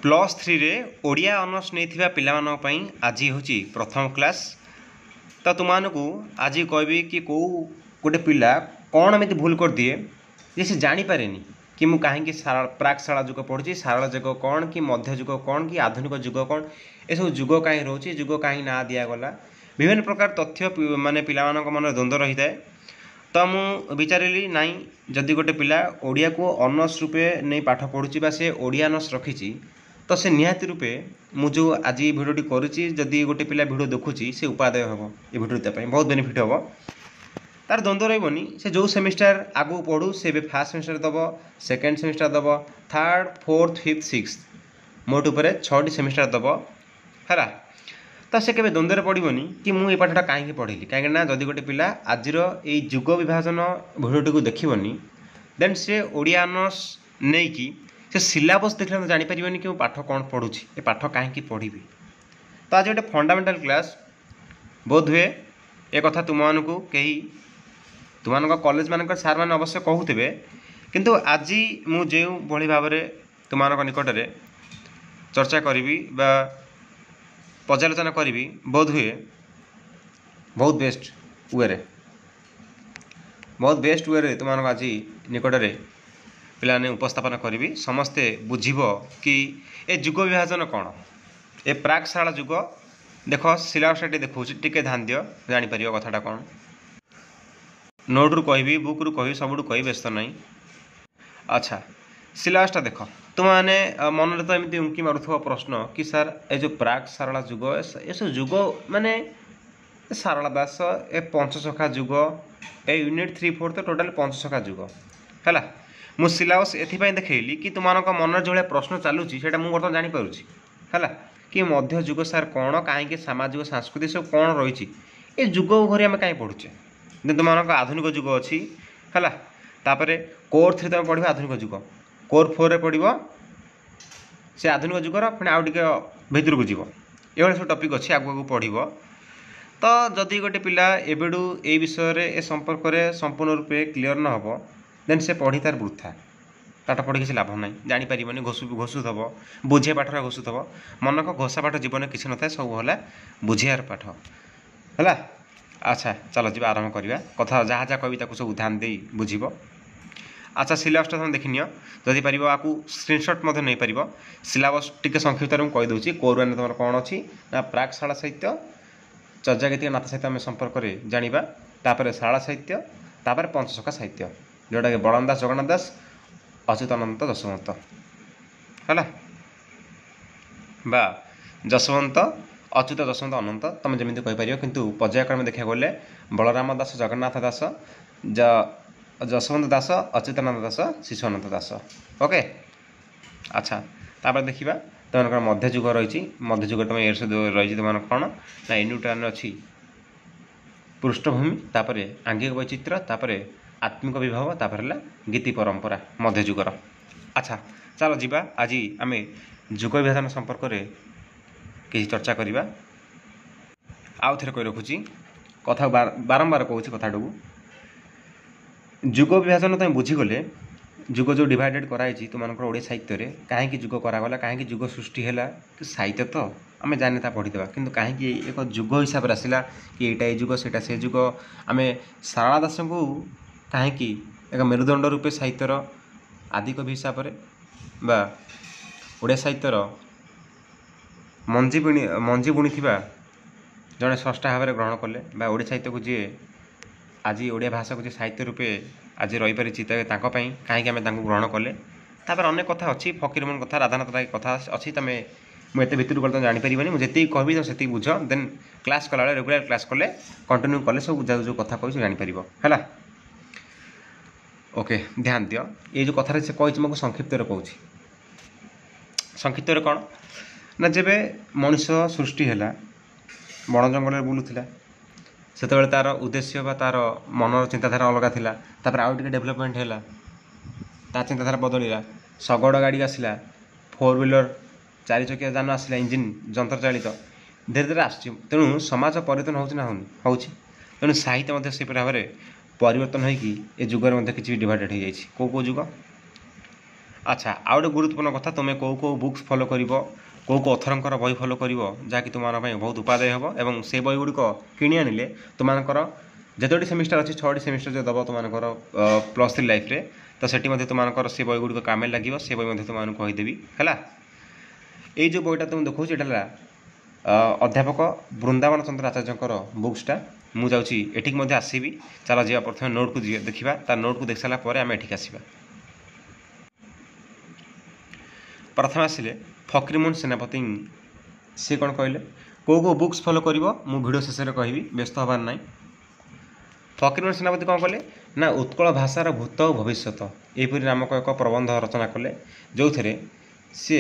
Plus 3 रे Odia honours नहीं पिला पई आज हूँ प्रथम क्लास। तो तुमको आज कहबी कि कौ गोटे पिला कौन एमती भूल कर दिए जे से जानीपे कि मुझे कहीं प्राक शाला जुग पढ़ुची, सारल जुग कौन कि मध्य जुग कौन कि आधुनिक जुग कौन, ये सब जुग कहीं रोचे, जुग कहीं ना दिगला, विभिन्न प्रकार तथ्य माने पिला मन द्वंद्व रही है। तो मु विचारिली नाई जदि गोटे पिला ओडिया को ऑनर्स रूपे नहीं पाठ पढ़ुची बा से ओडिया ऑनर्स रखी तो से निहाती रूपे मुझे आज भिडियोटी करुच्ची जदि गोटे पिला भिडियो देखुची से उपादेय हम ये भिडियो बहुत बेनिफिट हम तार द्वंद्व रही से जो सेमिस्टर आगू पढ़ू से फास्ट सेमिस्टर दब, सेकेंड सेमिस्टर दब, थर्ड फोर्थ फिफ्थ सिक्स मोट उपर 6टी सेमिस्टर दब है। तो से केवे द्वंद्व पड़ोनी कि मुझे पाठटा कहीं पढ़ी कहीं जदि गोटे पिला आज ये जुग विभाजन भिडियोटी को देखनी देन से ओडिया ऑनर्स नहीं कि से सिलेबस देखने तो जानीपर कि पाठ कौन पढ़ुची ये पाठ कहीं पढ़ी। तो आज गोटे फंडामेंटाल क्लास बोध हुए एक कथा तुमको कहीं तुम कॉलेज मान सार मैंने अवश्य कहते किंतु आज मुझे भली भाव तुम निकट में चर्चा करी पर्यालोचना करी बोध हुए बहुत बेस्ट वे तुम आज निकट में पिलाने उपस्थापन करी समस्ते बुझीब कि ए जुग विभाजन कौन, ए प्राक शाला जुग देख सिलेबस देखा टे ध्यान दियो जापर कथाटा कौन। नोट रु कहि बुक रु कहि सब कहि व्यस्त नहीं। अच्छा सिलेबसटा देख तुम मैंने मन तो एमती उंकी मारुव प्रश्न कि सार ए जो प्राक सारला जुग ए सब जुग माने सारला दास ए पंचसखा जुग ए यूनिट 3/4 तो टोटाल पंचसखा जुग है। मु सिलेबस एथिपाई देखली कि तुम मन जो प्रश्न चलुची से बर्तमान जानीपी है कि मध्य जुग सार कौन कहीं सामाजिक सांस्कृतिक सब कौन रही ये जुग घरे आम कहीं पढ़ुचे तुम आधुनिक जुग अच्छी है। तापर कोर 3 तुम पढ़ आधुनिक जुग, कोर 4 पढ़ से आधुनिक जुगर पुणी आउ टे भीतर को जीव ये सब टपिक अच्छी आगू पढ़। तो जदि गोटे पिला एबेडू ए विषय ए संपर्क में संपूर्ण रूपे क्लीयर न हो देन से पढ़ी तार वृथा पाठ पढ़ी किसी लाभ ना जापर घोषुथब बुझे पाठरा घोषुथब मन को घोषा पाठ जीवन किसी न था सब है बुझेयार पाठ है। अच्छा चलो जी आरंभ करवा कथा जहाँ जहाँ कह सब ध्यान दे बुझब। अच्छा सिलेबसटा तुम देखनी जदि पार आपको स्क्रीनशॉट नहीं पार सिलेबस टी संक्षिप्त में कहीदे कोर वन तुम कौन अच्छी ना प्राक शाला साहित्य चर्जागीतिक नाथ साहित्य आम संपर्क में जाना तापर शाला साहित्य तापर पंचसखा साहित्य जोटा कि बलराम दास जगन्नाथ दास अच्युतानंद जशवंत है बा जशवंत अच्युत जशवंत अनंत तुम जमी कहीपर किंतु पर्यायक्रम देखा गले बलराम दास जगन्नाथ दास जशवंत दास अच्युतानंद दास शिशु अनंत दास ओके। अच्छा तापर देखा तुम मध्य जुग रही मध्य जुग तुम एर्स रही तुम कौन ना यूनिटान अच्छी पृष्ठभूमि तापर आंगिक वैचित्र तापर आत्मिक विभाव तापर गीति परंपरा मध्य जुगर। अच्छा चलो जीवा आज आम जुग विभाजन संपर्क में किसी चर्चा करवा आउ थे कही रखुची कथा बारंबार कहूँ कथाटा को जुग विभाजन तुम बुझीगले जुग जो डिवाइडेड कराई तुम ओडिया साहित्य में कहीं जुग करागला कहीं जुग सृष्टि है साहित्य तो आम जाने पढ़ीदेवा किंतु कहीं एक जुग हिसाब से आसला कि यहाँ जुग से जुग आम सारला दास को कहीं एक मेरुदंड रूपे साहित्यर आदि कवि हिसाब से बा ओडिया साहित्यर मंजी बुणी जड़े स्रष्टा भाव में ग्रहण कले बा ओडिया साहित्य को जी आज ओडिया भाषा को जी साहित्य रूपे आज रही पारिछि कहीं आम ग्रहण कले तापर अनेक कथा अच्छी फकीरमोहन कथा राधानाथ राय कथा अच्छी तुम मुझे भितर गले जानीपर मुझे जी कहबी तुम से बुझ देन क्लास कला रेगुलर क्लास कले कंटिन्यू कले सब जो कथा कही जानीपर है। ओके ध्यान दियो ये जो कथा से कही मैं संक्षिप्त कहूँ संक्षिप्त कौन ना जब मनीष सृष्टि है बण जंगल बुलूला से तार उद्देश्य बा तार मनर चिंताधारा अलग थिला तापर आउ टे डेभलपमेंट है ता चिंताधारा बदलला शगड़ गाड़ी आसला 4 व्हीलर 4 चकिया जान आसला इंजिन जंत्र चालित धीरे धीरे आस तेणु समाज परिवर्तन होना हो तेणु साहित्य से भाव में परिवर्तन होगी ए जुगर किसी डिवाइडेड हो कौ जुग अच्छा आउ गोटे गुरुत्वपूर्ण कथा तुम्हें कौ बुक्स फॉलो कर कौ अथर बही फॉलो कर जहाँकि तुम बहुत उपादेय हम और से बही गुड़िक किणी आनिले तुम जितोटी सेमिस्टर अच्छी 6टी सेमिस्टर जो दब तुम +3 लाइफ रे तो सेठी तुम से बही गुड़िक काम लगे से बही तुमको कहीदेवी है। ये जो बहीटा तुम देखो ये अध्यापक वृंदावन चंद्र आचार्यर बुक्सटा मुझे एठिक आसबि चल जा प्रथम नोट को देखा तार नोट को देख सारापर आम एठिक आसवा। प्रथम आसिले फकीरमोहन सेनापति सी कौन कहले कौ बुक्स फॉलो कर वीडियो शेष में कहि व्यस्त हबार ना। फकीरमोहन सेनापति कौन कले ना उत्कल भाषार भूत और भविष्यत यहपरी नामक एक प्रबंध रचना कले जो थे सी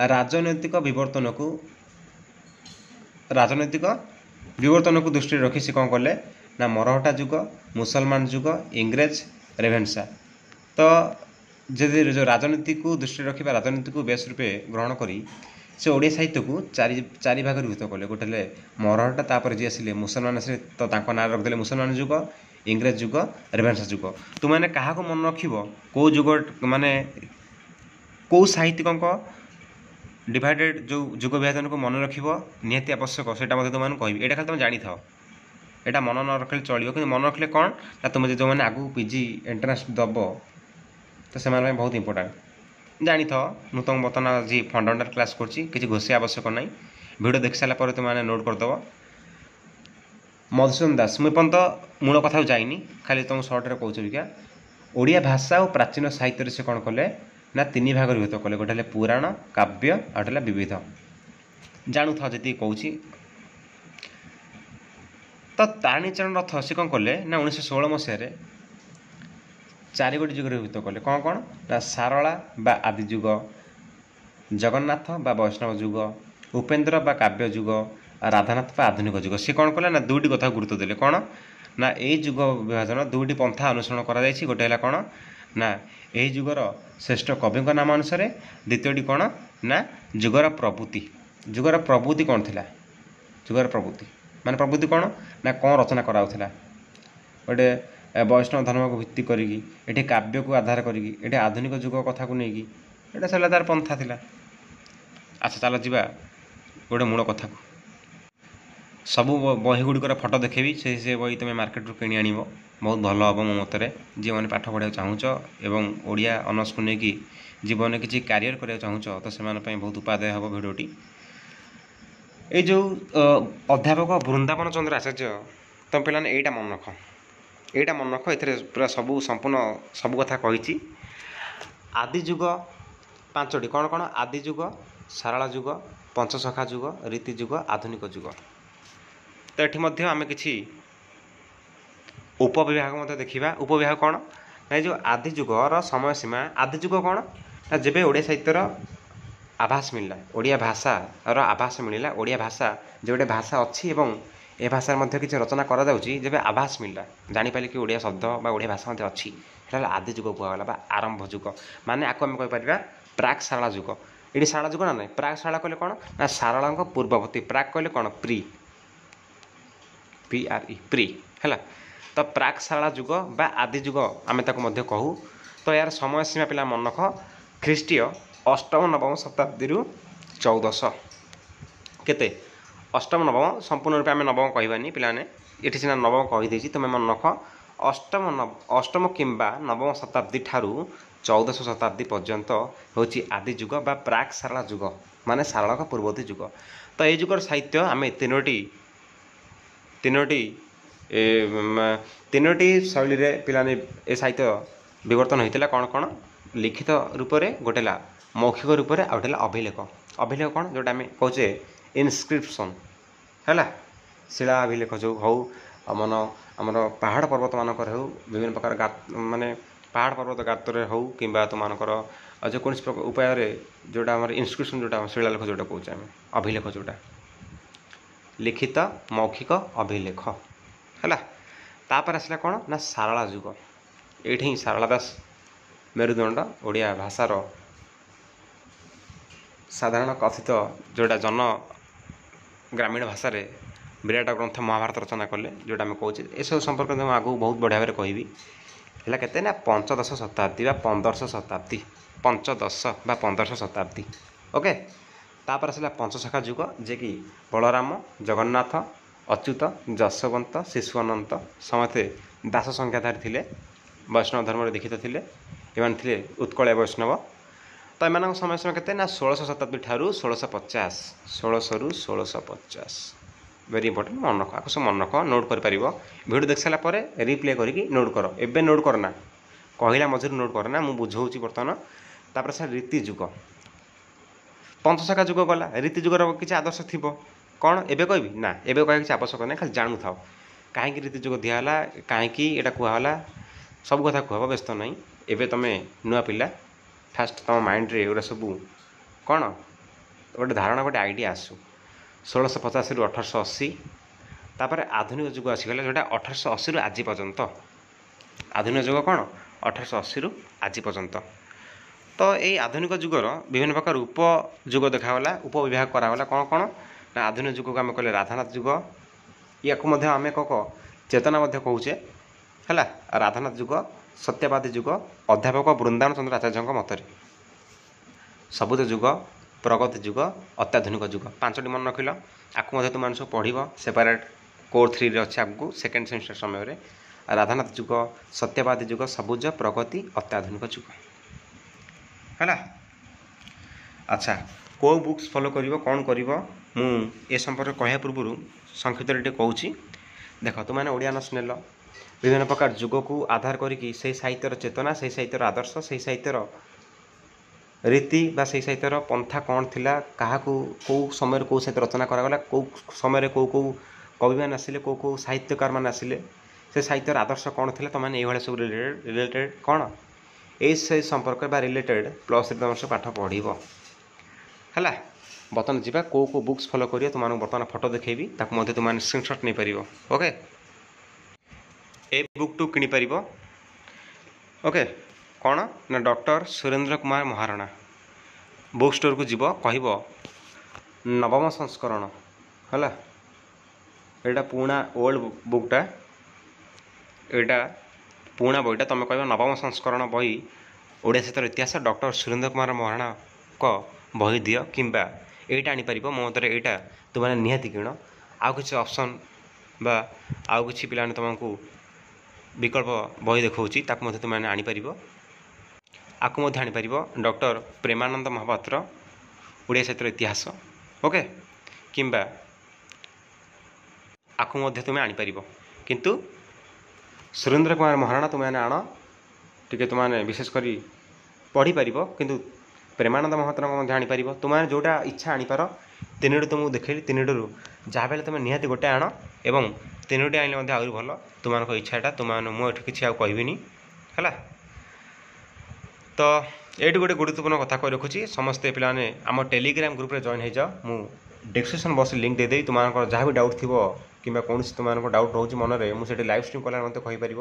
राजनैतिक विवर्तन को दृष्टि रखी सी कौन कले ना मरहटा जुग मुसलमान जुग इंग्रेज रेभेन्सा तो जदि जो राजनीति को दृष्टि रखी राजनीति को बेस रूपे ग्रहण करी से ओडिया साहित्य को चारि भाग विभक्त कले गोटे मरहटा तापर जी आसिले मुसलमान आसिले तो ना रखिदे मुसलमान जुग इंग्रेज जुग रेभेन्सा जुग तुमने क्या मन रख कौ जुग माने कौ साहित्यिकों डिवाइडेड जो जुग विभाजन को मन रख निहाती आवश्यक से तुमको कह ये खाली तुम जानी था यहाँ मन न रखले चलो कि मन रखले कौन ना तुम जो मैंने आगू पीजी एंट्रांस दब तो से बहुत इंपोर्टाट जानी था तुम बर्तमान आज फंडामेंटाल क्लास कर घोषिया आवश्यक ना वीडियो देख सारापर तुमने नोट करदेव। मधुसूदन दास मुझे पर्यंत मूल कथा जाइनी खाली तुम सर्ट्रे कौच क्या ओडिया भाषा और प्राचीन साहित्य से कौन कले ना 3 भाग विभक्त कले गोटे पुराण काव्य और गोटे विविध जानू था जी कौच तो तारिणीचरण रथ से कौन कले ना 1916 मसीह 4 गोटी जुग विभक्त कले कौन कौन ना सारला बा आदि जुग जगन्नाथ बा वैष्णव जुग उपेन्द्र बा काव्य जुग राधानाथ बा आधुनिक जुग सी कौन कले ना 2टी कथा गुरुत्व देले कौन ना ये जुग विभाजन 2टी पंथा अनुसरण करा गोटे है कौन ना यही जुगर श्रेष्ठ कवि नाम अनुसार द्वितीयटी कौन ना जुगर प्रभुति कौन थिला जुगर प्रभुति माने प्रभुति कौन ना कौन रचना कराउथिला गोटे वैष्णव धर्म को भित्ति करी काव्य को आधार करी आधुनिक जुग कथा को लेकिन ये सरला तार पंथा थिला। अच्छा चल जा गोटे मूल कथा को सबू बही गुड़िकर फटो देखेबी से बही तुम मार्केट रू किणी आनिब बहुत भल हम मो मत जी मैंने पाठ पढ़ा चाहूच एवं ओडिया ऑनर्स को लेकिन जीवन में किसी कैरियर करने चाहूच तो से बहुत उपादेय हम भिडियोटी ये जो अध्यापक वृंदावन चंद्र आचार्य तुम पे यहाँ मन रख यहाँ मन रख ये पूरा सबू संपूर्ण सब कथा कही आदि जुग 5टी कौन कौन आदि जुग सारला जुग पंचसखा जुग रीति जुग आधुनिक जुग तो ये आम कि उपविभाग देखा उपविभाग कौन ना जो आदि जुगर समय सीमा आदि जुग कौन ना जब ओडिया साहित्यर आभास मिलला ओडिया भाषार आभास मिलला ओडिया भाषा जो गोटे भाषा अच्छी एवं ए भाषा किसी रचना करा जब आभास मिलला जानीपारे कि ओडिया शब्द बा ओडिया भाषा अच्छी आदि जुग कहला आरंभ जुग माने आपको आम कहीपर प्राक सारला जुग ये सारला जुग ना ना प्राक सारला कहले कौन ना सारला पूर्ववर्ती प्राक कहले कौन प्री प्री है तो प्राक सारला जुग बा आदि जुग आम कहू तो यार समय सीमा पिला मन रख ख्रीष्टीय 8म 9म शताब्दी 1400 केते 8म 9म संपूर्ण रूप आम 9म कहबानी पिलाने ये सीना 9म कहीदे तुम मन रख 8म किंबा 9म शताब्दी ठारू 1400 शताब्दी पर्यंत हूँ आदि जुग बा प्राक सारला जुग माने सारला का पूर्ववर्ती जुग तो ये जुगर साहित्य आम तीनोटी शैली रे पिलाने ए साहित्य विवर्तन होता कौन कौन लिखित रूप से गोटे मौखिक रूप से आउटे अभिलेख अभिलेख कौन जोटा आम कहे इनस्क्रिप्शन है शिला अभिलेख जो हो मन आमर पहाड़ पर्वत मानक हो विभिन्न प्रकार माने पहाड़ पर्वत गातर हो कि तुमकर जो कौन उपाय जोटा आम इनस्क्रिप्शन जोटा शिलालेख जोटा कहे आम अभिलेख जोटा लिखित मौखिक अभिलेख है तापर आसला कौन ना सारला जुग ये सारला दास मेरुदंड ओडिया भाषार साधारण कथित जोटा जन ग्रामीण भाषा रे विराट ग्रंथ महाभारत रचना कले जोटा आम कहे ये सब संपर्क में आगू बहुत बढ़िया भाव कहि ହେଲା କେତେ ନା ପଞ୍ଚଦଶ ଶତାବ୍ଦୀ ବା 1500 ଶତାବ୍ଦୀ, ପଞ୍ଚଦଶ ବା 1500 ଶତାବ୍ଦୀ। ଓକେ, ତାପରେ ଆସିଲା ପଞ୍ଚସଖା ଯୁଗ, ଯିଏକି ବଳରାମ, ଜଗନ୍ନାଥ, ଅଚ୍ୟୁତ, ଯଶୋବନ୍ତ, ଶିଶୁ ଅନନ୍ତ ସମସ୍ତେ ଦାସ ସଂଜ୍ଞାଧାରୀ ଥିଲେ, ବୈଷ୍ଣବ ଧର୍ମରେ ଦୀକ୍ଷିତ ଥିଲେ। ଏମାନେ ଥିଲେ ଉତ୍କଳୀୟ ବୈଷ୍ଣବ। ତ ଏମାନଙ୍କ ସମୟ ସମୟ କେତେ ନା 1600 ଶତାବ୍ଦୀ ଠାରୁ 1650, 1600ରୁ 1650। ଭେରି ଇମ୍ପୋର୍ଟାଣ୍ଟ, ମନେ ରଖ, ଆକୁ ସବୁ ମନେ ରଖ, ନୋଟ୍ କରିପାରିବ। ଭିଡ଼ିଓ ଦେଖି ସାରିଲା ପରେ ରିପ୍ଲେ କରିକି ନୋଟ୍ କର, ଏବେ ନୋଟ୍ କରନା, କହିଲା ମଝିରେ ନୋଟ୍ କରନା, ମୁଁ ବୁଝାଉଛି ବର୍ତ୍ତମାନ। ତାପରେ ସେ ରୀତି ଯୁଗ, ପଞ୍ଚସଖା ଯୁଗ ଗଲା। ରୀତି ଯୁଗର କିଛି ଆଦର୍ଶ ଥିବ, କ'ଣ ଏବେ କହିବି ନା, ଏବେ କହିବା କିଛି ଆବଶ୍ୟକ ନାହିଁ, ଖାଲି ଜାଣୁଥାଉ କାହିଁକି ରୀତି ଯୁଗ ଦିଆହେଲା, କାହିଁକି ଏଇଟା କୁହାହେଲା, ସବୁ କଥା କୁହାହେବ, ବ୍ୟସ୍ତ ନାହିଁ। ଏବେ ତୁମେ ନୂଆ ପିଲା, ଫାଷ୍ଟ ତୁମ ମାଇଣ୍ଡରେ ଏଗୁଡ଼ା ସବୁ କ'ଣ ଗୋଟେ ଧାରଣା, ଗୋଟେ ଆଇଡ଼ିଆ ଆସୁ। 1650ରୁ 1880, ତାପରେ ଆଧୁନିକ ଯୁଗ ଆସିଗଲା, ଯେଉଁଟା 1880ରୁ ଆଜି ପର୍ଯ୍ୟନ୍ତ। ଆଧୁନିକ ଯୁଗ କ'ଣ 1880ରୁ ଆଜି ପର୍ଯ୍ୟନ୍ତ। ତ ଏଇ ଆଧୁନିକ ଯୁଗର ବିଭିନ୍ନ ପ୍ରକାର ଉପଯୁଗ ଦେଖାଗଲା, ଉପବିଭାଗ କରାଗଲା। କ'ଣ କ'ଣ ନା ଆଧୁନିକ ଯୁଗକୁ ଆମେ କହିଲେ ରାଧାନାଥ ଯୁଗ, ୟାକୁ ମଧ୍ୟ ଆମେ ଚେତନା ମଧ୍ୟ କହୁଛେ, ହେଲା। ରାଧାନାଥ ଯୁଗ, ସତ୍ୟବାଦୀ ଯୁଗ, ଅଧ୍ୟାପକ ବୃନ୍ଦାବନ ଚନ୍ଦ୍ର ଆଚାର୍ଯ୍ୟଙ୍କ ମତରେ। ସବୁଜ ଯୁଗ, ପ୍ରଗତି ଯୁଗ, ଅତ୍ୟାଧୁନିକ ଯୁଗ, 5ଟି ମନେ ରଖିଲ। ଆକୁ ମଧ୍ୟ ତୁମମାନେ ସବୁ ପଢ଼ିବ, ସେପାରେଟ୍ କୋର୍ 3ରେ ଅଛି ଆଗକୁ, ସେକେଣ୍ଡ ସେମିଷ୍ଟର ସମୟରେ। ରାଧାନାଥ ଯୁଗ, ସତ୍ୟବାଦୀ ଯୁଗ, ସବୁଜ, ପ୍ରଗତି, ଅତ୍ୟାଧୁନିକ ଯୁଗ, ହେଲା। ଆଚ୍ଛା, କେଉଁ ବୁକ୍ସ ଫଲୋ କରିବ, କ'ଣ କରିବ, ମୁଁ ଏ ସମ୍ପର୍କରେ କହିବା ପୂର୍ବରୁ ସଂକ୍ଷିପ୍ତରେ ଟିକେ କହୁଛି। ଦେଖ, ତୁମମାନେ ଓଡ଼ିଆ ଅନର୍ସ ନେଲ, ବିଭିନ୍ନ ପ୍ରକାର ଯୁଗକୁ ଆଧାର କରିକି ସେଇ ସାହିତ୍ୟର ଚେତନା, ସେଇ ସାହିତ୍ୟର ଆଦର୍ଶ, ସେଇ ସାହିତ୍ୟର ରୀତି ବା ସେଇ ସାହିତ୍ୟର ପନ୍ଥା କ'ଣ ଥିଲା, କାହାକୁ କେଉଁ ସମୟରେ କେଉଁ ସାହିତ୍ୟ ରଚନା କରାଗଲା, କେଉଁ ସମୟରେ କେଉଁ କବିମାନେ ଆସିଲେ, କେଉଁ ସାହିତ୍ୟକାରମାନେ ଆସିଲେ, ସେ ସାହିତ୍ୟର ଆଦର୍ଶ କ'ଣ ଥିଲା, ତୁମମାନେ ଏଇଭଳିଆ ସବୁ ରିଲେଟେଡ଼ କ'ଣ ଏଇ ସେ ସମ୍ପର୍କ ବା ରିଲେଟେଡ଼ +3 ତୁମର ସବୁ ପାଠ ପଢ଼ିବ, ହେଲା। ବର୍ତ୍ତମାନ ଯିବା କେଉଁ ବୁକ୍ସ ଫଲୋ କରିବ, ତୁମମାନଙ୍କୁ ବର୍ତ୍ତମାନ ଫଟୋ ଦେଖେଇବି, ତାକୁ ମଧ୍ୟ ତୁମମାନେ ସ୍କ୍ରିନଶଟ୍ ନେଇପାରିବ। ଓକେ, ଏ ବୁକ୍ଟୁ କିଣିପାରିବ। ଓକେ, କ'ଣ ନା ଡକ୍ଟର ସୁରେନ୍ଦ୍ର କୁମାର ମହାରଣା। ବୁକ୍ ଷ୍ଟୋରକୁ ଯିବ, କହିବ ନବମ ସଂସ୍କରଣ, ହେଲା। ଏଇଟା ପୁରୁଣା ଓଲ୍ଡ ବୁକ୍ଟା, ଏଇଟା ପୁରୁଣା ବହିଟା, ତୁମେ କହିବ ନବମ ସଂସ୍କରଣ ବହି, ଓଡ଼ିଆ ସାହିତ୍ୟର ଇତିହାସ, ଡକ୍ଟର ସୁରେନ୍ଦ୍ର କୁମାର ମହାରଣାଙ୍କ ବହି ଦିଅ, କିମ୍ବା ଏଇଟା ଆଣିପାରିବ। ମୋ ମତରେ ଏଇଟା ତୁମମାନେ ନିହାତି କିଣ। ଆଉ କିଛି ଅପସନ୍ ବା ଆଉ କିଛି ପିଲାମାନେ ତୁମକୁ ବିକଳ୍ପ ବହି ଦେଖାଉଛି, ତାକୁ ମଧ୍ୟ ତୁମମାନେ ଆଣିପାରିବ। ଆକୁ ମଧ୍ୟ ଆଣିପାରିବ, ଡକ୍ଟର ପ୍ରେମାନନ୍ଦ ମହାପାତ୍ର, ଓଡ଼ିଆ ସାହିତ୍ୟର ଇତିହାସ। ଓକେ, କିମ୍ବା ଆକୁ ମଧ୍ୟ ତୁମେ ଆଣିପାରିବ, କିନ୍ତୁ ସୁରେନ୍ଦ୍ର କୁମାର ମହାରଣା ତୁମମାନେ ଆଣ, ଟିକେ ତୁମମାନେ ବିଶେଷ କରି ପଢ଼ିପାରିବ, କିନ୍ତୁ ପ୍ରେମାନନ୍ଦ ମହାପାତ୍ରଙ୍କ ମଧ୍ୟ ଆଣିପାରିବ। ତୁମମାନେ ଯେଉଁଟା ଇଚ୍ଛା ଆଣିପାର। 3ଟି ତୁମକୁ ଦେଖେଇଲି, 3ଟିରୁ ଯାହା ହେଲେ ତୁମେ ନିହାତି ଗୋଟେ ଆଣ, ଏବଂ 3ଟି ଆଣିଲେ ମଧ୍ୟ ଆହୁରି ଭଲ, ତୁମମାନଙ୍କ ଇଚ୍ଛାଟା। ତୁମମାନେ, ମୁଁ ଏଠି କିଛି ଆଉ କହିବିନି, ହେଲା। ତ ଏଇଠି ଗୋଟେ ଗୁରୁତ୍ୱପୂର୍ଣ୍ଣ କଥା କହି ରଖୁଛି, ସମସ୍ତେ ପିଲାମାନେ ଆମ ଟେଲିଗ୍ରାମ ଗ୍ରୁପ୍ରେ ଜଏନ୍ ହେଇଯାଅ। ମୁଁ ଡିସ୍କ୍ରିପ୍ସନ୍ ବକ୍ସରେ ଲିଙ୍କ୍ ଦେଇଦେବି। ତୁମମାନଙ୍କର ଯାହା ବି ଡାଉଟ୍ ଥିବ କିମ୍ବା କୌଣସି ତୁମମାନଙ୍କ ଡାଉଟ୍ ରହୁଛି ମନରେ, ମୁଁ ସେଠି ଲାଇଭ୍ ଷ୍ଟ୍ରିମ୍ କଲାବେଳେ ମୋତେ କହିପାରିବ।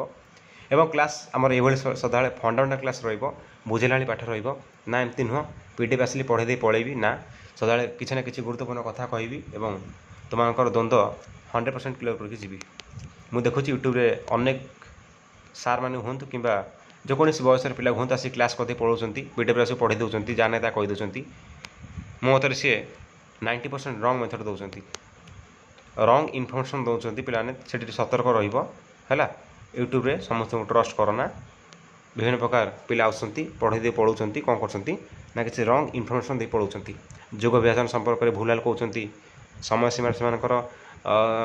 ଏବଂ କ୍ଲାସ୍ ଆମର ଏଇଭଳି ସଦାବେଳେ ଫଣ୍ଡାମେଣ୍ଟାଲ କ୍ଲାସ୍ ରହିବ, ବୁଝିଲାଣି ପାଠ ରହିବ ନା, ଏମିତି ନୁହଁ PDF ଆସିଲି ପଢ଼େଇ ଦେଇ ପଳେଇବି ନା, ସଦାବେଳେ କିଛି ନା କିଛି ଗୁରୁତ୍ୱପୂର୍ଣ୍ଣ କଥା କହିବି ଏବଂ ତୁମମାନଙ୍କର ଦ୍ୱନ୍ଦ୍ୱ 100% କ୍ଲିୟର କରିକି ଯିବି। ମୁଁ ଦେଖୁଛି ୟୁଟ୍ୟୁବରେ ଅନେକ ସାର୍ମାନେ ହୁଅନ୍ତୁ କିମ୍ବା ଯେକୌଣସି ବୟସର ପିଲା ହୁଅନ୍ତୁ, ଆସି କ୍ଲାସ୍ କରିଦେଇ ପଳାଉଛନ୍ତି, PDF ଆସି ପଢ଼େଇ ଦେଉଛନ୍ତି, ଯାହା ନାହିଁ ତାହା କହିଦେଉଛନ୍ତି। ମୋ ମତରେ ସିଏ 90% ରଙ୍ଗ ମେଥଡ଼ ଦେଉଛନ୍ତି, ରଙ୍ଗ ଇନଫର୍ମେସନ୍ ଦେଉଛନ୍ତି। ପିଲାମାନେ ସେଠି ସତର୍କ ରହିବ, ହେଲା। ୟୁଟ୍ୟୁବରେ ସମସ୍ତଙ୍କୁ ଟ୍ରଷ୍ଟ କରନା। ବିଭିନ୍ନ ପ୍ରକାର ପିଲା ଆସୁଛନ୍ତି, ପଢ଼େଇ ଦେଇ ପଳାଉଛନ୍ତି, କ'ଣ କରୁଛନ୍ତି ନା କିଛି ରଙ୍ଗ ଇନଫର୍ମେସନ୍ ଦେଇ ପଳାଉଛନ୍ତି। ଯୋଗ ବିଭାଜନ ସମ୍ପର୍କରେ ଭୁଲଭାଲ କହୁଛନ୍ତି, ସମୟ ସୀମାରେ ସେମାନଙ୍କର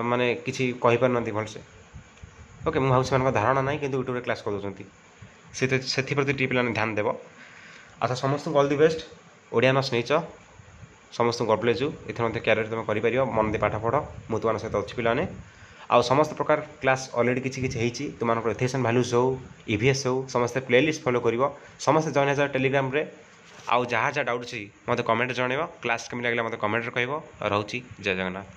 ମାନେ କିଛି କହିପାରୁନାହାନ୍ତି ଭଲସେ। ଓକେ, ମୁଁ ଭାବୁଛି ସେମାନଙ୍କ ଧାରଣା ନାହିଁ, କିନ୍ତୁ ୟୁଟ୍ୟୁବରେ କ୍ଲାସ୍ କରିଦେଉଛନ୍ତି। ସେଥିପ୍ରତି ଟିକେ ପିଲାମାନେ ଧ୍ୟାନ ଦେବ। ଆଚ୍ଛା, ସମସ୍ତଙ୍କୁ all the best. Odia honours ନେଇଛ, ସମସ୍ତଙ୍କୁ ଗଡ୍ ବ୍ଲେସ୍ ୟୁ। ଏଥିରେ ମଧ୍ୟ କ୍ୟାରିୟର ତୁମେ କରିପାରିବ, ମନ ଦେଇ ପାଠ ପଢ଼। ମୁଁ ତୁମମାନଙ୍କ ସହିତ ଅଛି ପିଲାମାନେ। ଆଉ ସମସ୍ତ ପ୍ରକାର କ୍ଲାସ୍ ଅଲରେଡ଼ି କିଛି କିଛି ହେଇଛି, ତୁମମାନଙ୍କର ଏଥିଏସନ୍ ଭାଲ୍ୟୁସ୍ ହେଉ, EVS ହେଉ, ସମସ୍ତେ ପ୍ଲେଲିଷ୍ଟ ଫଲୋ କରିବ, ସମସ୍ତେ ଜଏନ୍ ହେଇଯାଅ ଟେଲିଗ୍ରାମରେ। ଆଉ ଯାହା ଯାହା ଡାଉଟ୍ ଅଛି ମୋତେ କମେଣ୍ଟରେ ଜଣାଇବ। କ୍ଲାସ୍ କେମିତି ଲାଗିଲା ମୋତେ କମେଣ୍ଟରେ କହିବ। ରହୁଛି, ଜୟ ଜଗନ୍ନାଥ।